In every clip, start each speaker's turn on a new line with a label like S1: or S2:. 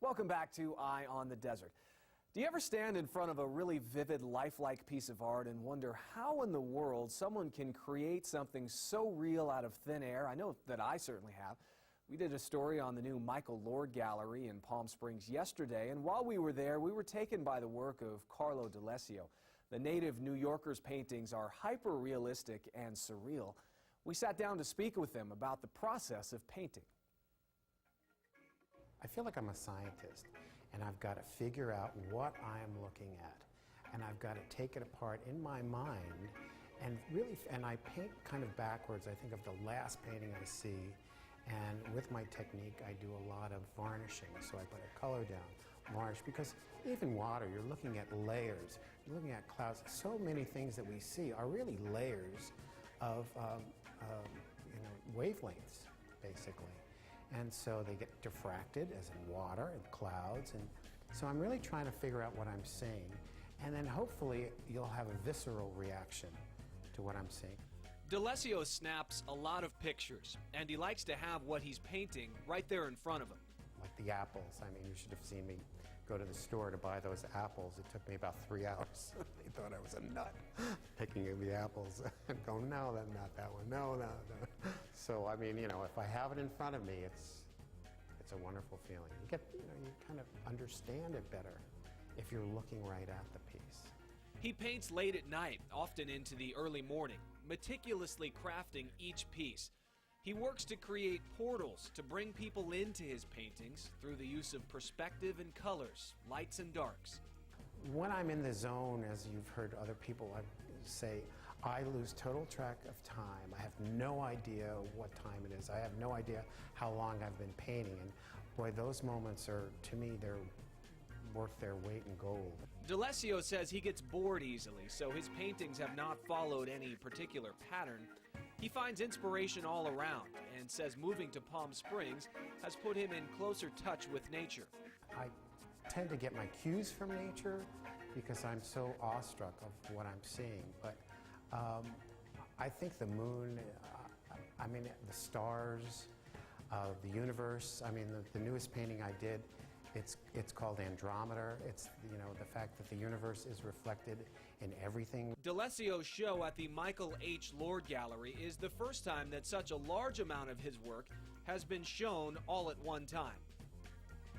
S1: Welcome back to Eye on the Desert. Do you ever stand in front of a really vivid, lifelike piece of art and wonder how in the world someone can create something so real out of thin air? I know that I certainly have. We did a story on the new Michael Lord Gallery in Palm Springs yesterday, and while we were there, we were taken by the work of Carlo. The native New Yorker's paintings are hyper-realistic and surreal. We sat down to speak with him about the process of painting.
S2: I feel like I'm a scientist, and I've got to figure out what I am looking at, and I've got to take it apart in my mind, and I paint kind of backwards. I think of the last painting I see, and with my technique I do a lot of varnishing. So I put a color down, varnish, because even water, you're looking at layers, you're looking at clouds. So many things that we see are really layers of wavelengths, basically. And so they get diffracted, as in water and clouds, and so I'm really trying to figure out what I'm seeing, and then hopefully you'll have a visceral reaction to what I'm seeing.
S3: D'Alessio snaps a lot of pictures, and he likes to have what he's painting right there in front of him.
S2: Like the apples. I mean, you should have seen me go to the store to buy those apples. It took me about 3 hours. They thought I was a nut picking the apples and going, no, not that one, no. So, I mean, if I have it in front of me, it's a wonderful feeling. You kind of understand it better if you're looking right at the piece.
S3: He paints late at night, often into the early morning, meticulously crafting each piece. He works to create portals to bring people into his paintings through the use of perspective and colors, lights and darks.
S2: When I'm in the zone, as you've heard other people say, I lose total track of time. I have no idea what time it is. I have no idea how long I've been painting. And boy, those moments are, to me, they're worth their weight in gold.
S3: D'Alessio says he gets bored easily, so his paintings have not followed any particular pattern. He finds inspiration all around and says moving to Palm Springs has put him in closer touch with nature.
S2: I tend to get my cues from nature because I'm so awestruck of what I'm seeing. But I think the moon, the stars, the universe. I mean, the newest painting I did, it's called Andromeda. It's the fact that the universe is reflected in everything.
S3: D'Alessio's show at the Michael H. Lord Gallery is the first time that such a large amount of his work has been shown all at one time.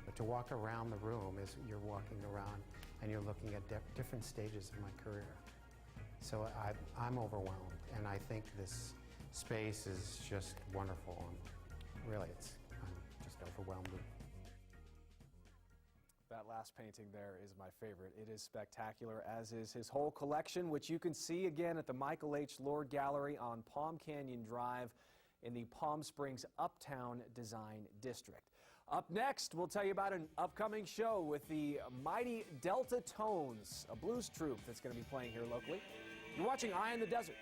S2: But to walk around the room is you're walking around and you're looking at different stages of my career. So I'm overwhelmed, and I think this space is just wonderful. And really, I'm just overwhelmed.
S1: That last painting there is my favorite. It is spectacular, as is his whole collection, which you can see again at the Michael H. Lord Gallery on Palm Canyon Drive in the Palm Springs Uptown Design District. Up next, we'll tell you about an upcoming show with the mighty Delta Tones, a blues troupe that's going to be playing here locally. You're watching Eye on the Desert.